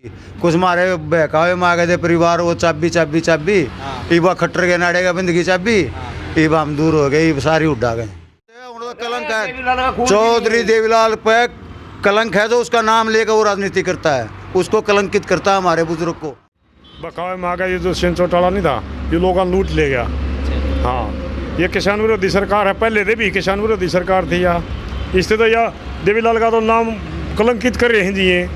कुछ मारे बहकावे मांगे थे परिवार वो चाबी चाबी चाबी इबा खट्टर के नाड़े का बंद की चाबी इबा हम दूर हो गए सारी उड़ा गए। कलंक है चौधरी देवीलाल पे कलंक है जो उसका नाम लेकर वो राजनीति करता है उसको कलंकित करता है हमारे बुजुर्ग को। बहकावे मांगा ये जो सेन चौटाला नहीं था ये लोग लूट ले गया। हाँ ये किसान विरोधी सरकार है पहले से भी किसान विरोधी सरकार थी या इससे तो या देवीलाल का तो नाम कलंकित कर रहे हैं जी ये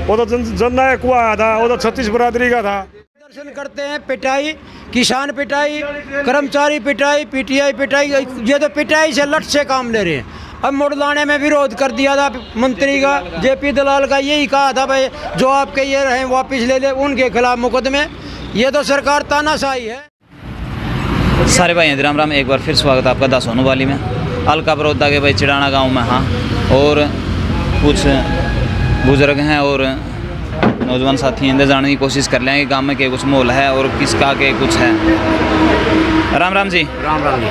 वो तो जननायक हुआ आया था वो तो 36 बरादरी का था। प्रदर्शन करते हैं पिटाई किसान पिटाई कर्मचारी पिटाई पीटीआई पिटाई ये तो पिटाई से लट से काम ले रहे हैं। अब मोड़ लाने में विरोध कर दिया था मंत्री का जेपी दलाल का यही कहा था भाई जो आपके ये रहे वापस ले ले उनके खिलाफ मुकदमे ये तो सरकार तानाशाही है। सारे भाई राम राम एक बार फिर स्वागत है आपका दासोनू वाली में अलका बरोदा के भाई चिड़ाना गांव में। हाँ और कुछ बुजुर्ग हैं और नौजवान साथी इन्हें जानने की कोशिश कर लेंगे गांव में के कुछ माहौल है और किसका के कुछ है। राम राम जी। राम राम जी।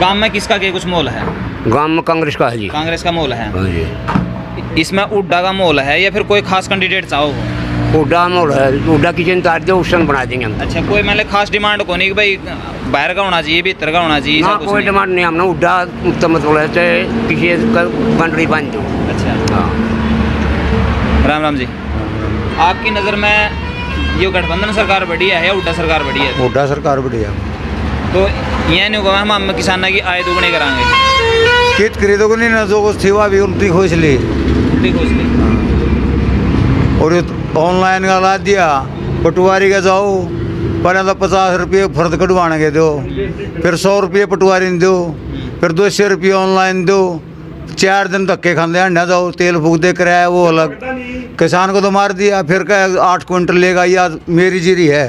गांव में किसका के कुछ माहौल है? गांव में कांग्रेस का है जी। कांग्रेस का माहौल है। हाँ जी। इसमें उड्डा का माहौल है या फिर कोई खास कैंडिडेट चाहो? उड्डा माहौल है उड्डा की चिंता दो ऑप्शन बना देंगे हम। अच्छा कोई मतलब खास डिमांड को नहीं कि भाई बाहर का होना चाहिए भीतर का होना चाहिए? ना कोई डिमांड नहीं हमने उड्डा मतलब है चाहे किसी कंट्री बन दो। अच्छा हाँ। राम राम जी। आपकी नज़र में ये गठबंधन सरकार बढ़िया है या उड्डा सरकार बढ़िया है? उड्डा सरकार बढ़िया तो ये नहीं होगा हम किसानों की आय दोगुनी कराएंगे कित खरीदो नहीं ना जो कुछ थी भी उल्टी खोज ली और ऑनलाइन का ला दिया पटवारी का जाओ पहले तो 50 रुपये फर्द कटवाने के दो फिर 100 रुपये पटवारी ने दो फिर 200 रुपये ऑनलाइन दो 4 दिन धक्के खाते अंडा जाओ तेल फूक दे कराया वो अलग किसान को तो मार दिया फिर क्या 8 क्विंटल लेगा या मेरी जीरी है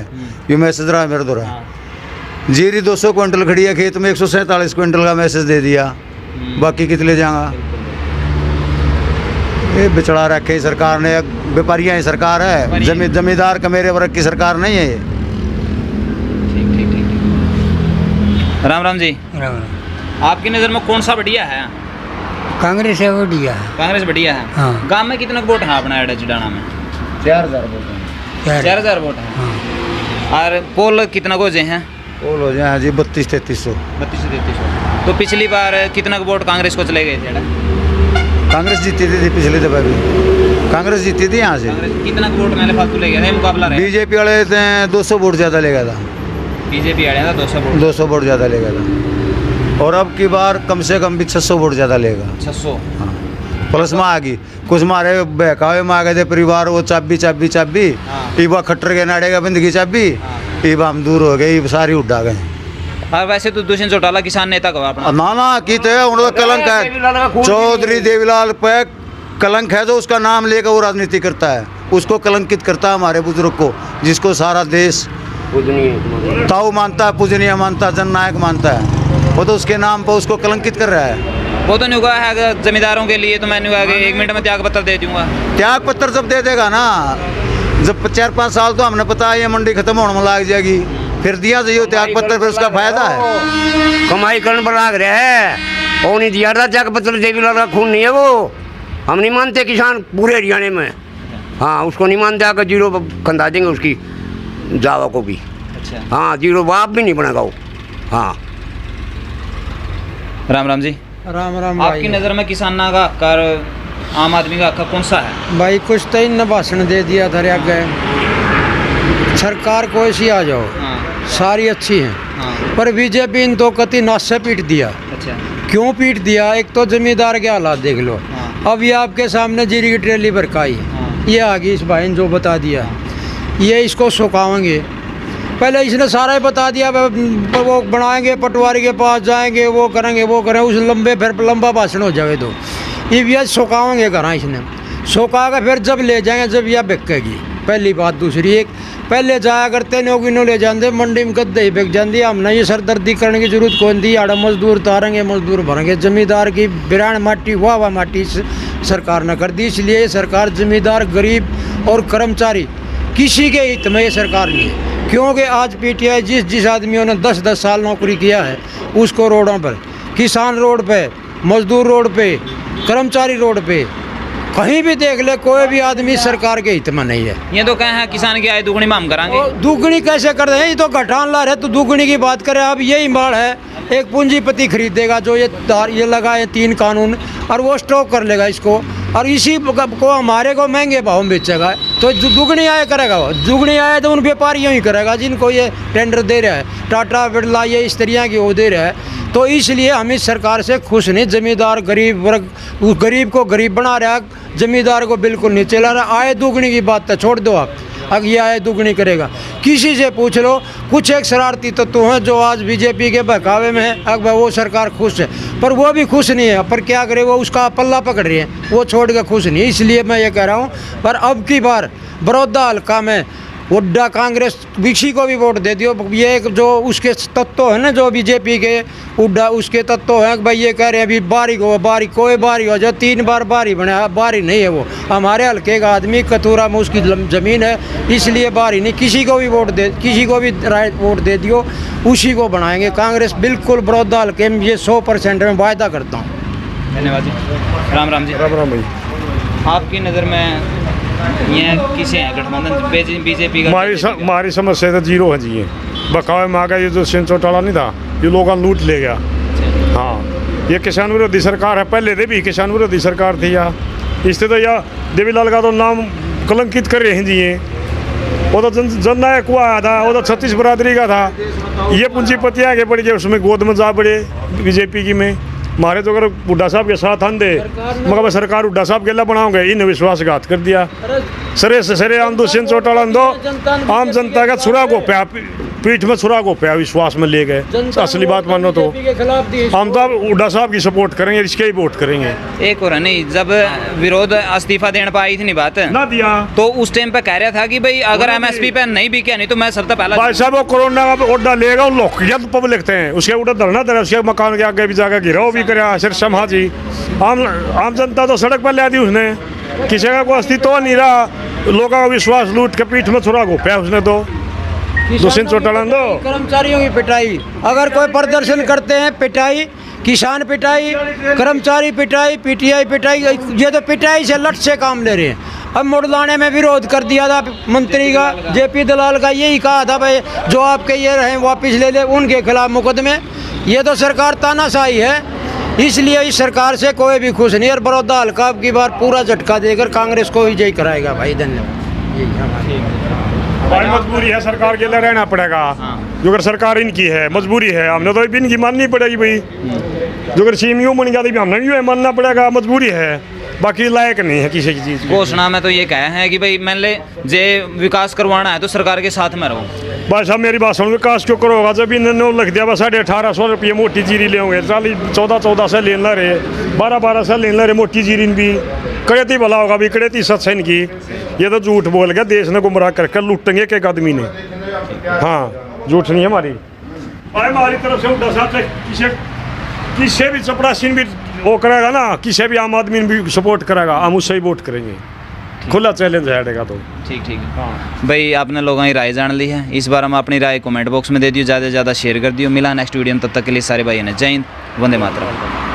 ये मैसेज रहा मेरे द्वारा जीरी 200 क्विंटल खड़ी है खेत में 147 क्विंटल का मैसेज दे दिया बाकी कितने जाएगा। ये बिचड़ा रखे सरकार ने व्यापारियाँ ही सरकार है जमींदार का मेरे वर्ग की सरकार नहीं है ये। राम राम जी। आपकी नज़र में कौन सा बढ़िया है? कांग्रेस है बढ़िया है। कांग्रेस बढ़िया है। हाँ। गांव में कितना वोट है अपना चिड़ाना में? 4000 वोट 4000 वोट है। हाँ। और पोल कितना गोजे हैं? पोल हो जाए जी 32-3300। 3200-3300। तो पिछली बार कितना वोट कांग्रेस को चले गए थे? कांग्रेस जीती थी पिछली दफा भी कांग्रेस जीती थी यहाँ से। कितना वोट मैंने फालतू ले गया था मुकाबला रहा? बीजेपी वाले 200 वोट ज़्यादा ले गया था। बीजेपी वाले था 200 वोट ज़्यादा ले गया था और अब की बार कम से कम भी 600 वोट ज़्यादा लेगा। 600। हाँ प्लस में आ गई कुछ मारे बहकावे मांगे थे परिवार वो चाबी चाबी चाबी इबा खट्टर के नाड़े का बंद की चाबी इबा हम दूर हो गए सारी उड़ा गए। हाँ वैसे तो दुष्यंत चौटाला किसान नेता का अपना ना ना की तो कलंक है चौधरी देवीलाल पे कलंक है जो उसका नाम लेकर वो राजनीति करता है उसको कलंकित करता है हमारे बुजुर्ग को जिसको सारा देश ताऊ मानता है पूजनीय मानता है जननायक मानता है वो तो उसके नाम पर उसको कलंकित कर रहा है। वो तो नहीं हुआ है जमींदारों के लिए तो मैंने कहा कि 1 मिनट में त्याग पत्र दे दूंगा। त्याग पत्र जब दे देगा ना जब 4-5 साल तो हमने पता है ये मंडी खत्म होने में लग जाएगी फिर दिया जाइए त्याग पत्र फिर उसका फायदा है। कमाई करने पर लाग रहा है वो नहीं दिया था त्याग पत्र देवीलाल का खून नहीं है वो हम नहीं मानते किसान पूरे हरियाणा में। हाँ उसको नहीं मानते आकर जीरो खंदा देंगे उसकी जावा को भी। अच्छा। हाँ जीरो बाप भी नहीं बनेगा वो। हाँ राम राम जी। राम राम आपकी नज़र में किसाना का हक और आम आदमी का हक कौन सा है? भाई कुछ तो इन भाषण दे दिया था रे गए सरकार कोई सी आ जाओ सारी अच्छी है पर बीजेपी इन तो कति नाश से पीट दिया। अच्छा क्यों पीट दिया? एक तो जमींदार के हालात देख लो। अब ये आपके सामने जीरी की ट्रेली भरकाई ये आ गई इस भाई ने जो बता दिया ये इसको सुखाएंगे पहले इसने सारा ही बता दिया वो बनाएंगे पटवारी के पास जाएंगे वो करेंगे उस लंबे फिर लंबा भाषण हो जाए तो ये भी सुखाएंगे करा इसने सुखा कर फिर जब ले जाएंगे जब यह बिकेगी पहली बात। दूसरी एक पहले जाया करते नौकरी नो ले जाते मंडी में गद्दे ही बिक जाती हमने ये सरदर्दी करने की जरूरत कौन थी। आड़ा मजदूर तारेंगे मजदूर भरेंगे जमींदार की बिरान माटी वाह माटी सरकार ने कर दी। इसलिए ये सरकार जमींदार गरीब और कर्मचारी किसी के हित में ये सरकार नहीं है क्योंकि आज पीटीआई जिस आदमियों ने 10-10 साल नौकरी किया है उसको रोडों पर किसान रोड पे मजदूर रोड पे कर्मचारी रोड पे कहीं भी देख ले, कोई भी आदमी सरकार के हित में नहीं है। ये तो कहे हैं किसान की आय दुगनी में हम कराएंगे। दुगनी कैसे कर रहे हैं, ये तो घटान ला रहे, तो दुगनी की बात करें। अब यही माल है, एक पूंजीपति खरीदेगा जो ये लगाए 3 कानून, और वो स्टॉक कर लेगा इसको, और इसी को हमारे को महंगे भाव में बेचेगा, तो दुगनी आय करेगा। वो दुगनी आय तो उन व्यापारियों ही करेगा जिनको ये टेंडर दे रहा है, टाटा बिरला ये इस तरह की वो दे रहा है। तो इसलिए हम इस सरकार से खुश नहीं। जमींदार गरीब वर्ग, गरीब को गरीब बना रहा है, जमींदार को बिल्कुल नहीं चला रहा। आय दुगनी की बात तो छोड़ दो आप, अब ये आय दुगनी करेगा। किसी से पूछ लो, कुछ एक शरारती तत्व हैं जो आज बीजेपी के बहकावे में है, अब वो सरकार खुश है, पर वो भी खुश नहीं है। पर क्या करे, वो उसका पल्ला पकड़ रही है, वो छोड़ के खुश नहीं है। इसलिए मैं ये कह रहा हूँ, पर अब की बार बड़ौदा हल्का में उड्डा कांग्रेस किसी को भी वोट दे दियो। ये एक जो उसके तत्व है ना, जो बीजेपी के उड्डा उसके तत्व हैं, भाई ये कह रहे हैं अभी बारी कोई बारी हो जो 3 बार बारी बने, बारी नहीं है वो। हमारे हल्के का आदमी कतूरा में उसकी ज़मीन है, इसलिए बारी नहीं। किसी को भी वोट दे, किसी को भी वोट दे दियो, उसी को बनाएंगे कांग्रेस। बिल्कुल बड़ौदा हल्के में ये 100% में वायदा करता हूँ। धन्यवाद जी। राम राम जी। राम राम भाई। आपकी नज़र में ये किसे है गठबंधन बीजेपी का? हमारी समस्या तो जीरो है जी। ये बकावे में आ गया, ये जो सिंह चौटाला नहीं था, ये लोग लूट ले गया। हाँ, ये किसान विरोधी सरकार है, पहले से भी किसान विरोधी सरकार थी। या इससे तो या देवीलाल का तो नाम कलंकित कर रहे हैं जी। ये वो तो जननायक हुआ था, वो तो 36 बरादरी का था। ये पूंजीपति आगे बढ़ गए, उसमें गोद में जा पड़े बीजेपी की में। मारे तो अगर बुड्ढा साहब के साथ आंदे, मगर सरकार बुड्ढा साहब के ला बनाओगे, इन विश्वासघात कर दिया। सरे आम दो सिंह चौटाला दो आम जनता का छुरा को पे पीठ में छुरा को पे विश्वास में ले गए। असली बात मानो तो हम तो बुड्ढा साहब की सपोर्ट करेंगे, इसके ही वोट करेंगे। एक और नहीं, जब विरोध इस्तीफा देने पर आई थी नहीं बात ना दिया, तो उस टाइम पे कह रहा था कि भाई अगर MSP पे नहीं भी किया, नहीं तो मैं सबसे पहला। भाई साहब वो कोरोना का ओडा लेगा, उन लोग जब पब्लिक थे उसके उधर धरना दे, उसके मकान के आगे भी जाकर गिराव भी कराया सिर शमा जी। आम जनता तो सड़क पर ले दी उसने, किसी का कोई अस्तित्व नहीं रहा। लोगों का विश्वास लूट के पीठ में छुरा घोपया उसने तो। कर्मचारियों की पिटाई, अगर कोई प्रदर्शन करते हैं पिटाई, किसान पिटाई, कर्मचारी पिटाई, PTI पिटाई, ये तो पिटाई से लट से काम ले रहे हैं। अब मुड़लाने में विरोध कर दिया था मंत्री का, JP दलाल का, यही कहा था भाई जो आपके ये रहे वापस ले ले, उनके खिलाफ मुकदमे। ये तो सरकार तानाशाही है, इसलिए इस सरकार से कोई भी खुश नहीं। और बड़ौदा हल्का की बार पूरा झटका देकर कांग्रेस को विजयी कराएगा भाई। धन्यवाद। यही हमारी भाई मजबूरी है, सरकार के लिए रहना पड़ेगा। जो अगर सरकार इनकी है, मजबूरी है, हमने तो भी इनकी माननी पड़ेगी भाई। जो अगर CMU बन गया तो हमने भी मानना पड़ेगा, मजबूरी है, बाकी लायक नहीं है किसी की चीज़। घोषणा में तो ये कहा है कि भाई मान ले जे विकास करवाना है तो सरकार के साथ में रहो। भाई साहब मेरी बात सुनो, विकास क्यों करोगा जब इन्होंने लिख दिया 1850 रुपये मोटी जीरी ले होंगे, 14 से लेना रहे, 12 से लेना रहे मोटी जीरी भी। कड़ेती भला होगा भी, कड़ेती सच है इनकी। ये तो झूठ बोल गया, देश ने गुमराह करके लूटेंगे एक आदमी ने। हाँ, झूठ नहीं है हमारी। भाई हमारी तरफ से उड्डा साहब से किसी भी चपरासीन भी वो करेगा ना, किसी भी आम आदमी भी सपोर्ट करेगा, हम उससे ही वोट करेंगे। खुला चैलेंज है तो। ठीक ठीक है। हाँ भाई, आपने लोगों की राय जान ली है। इस बार हम अपनी राय कमेंट बॉक्स में दे दियो, ज़्यादा से ज़्यादा शेयर कर दियो। मिला नेक्स्ट वीडियो में, तब तक के लिए सारे भाई ने जय हिंद, वंदे मातरम।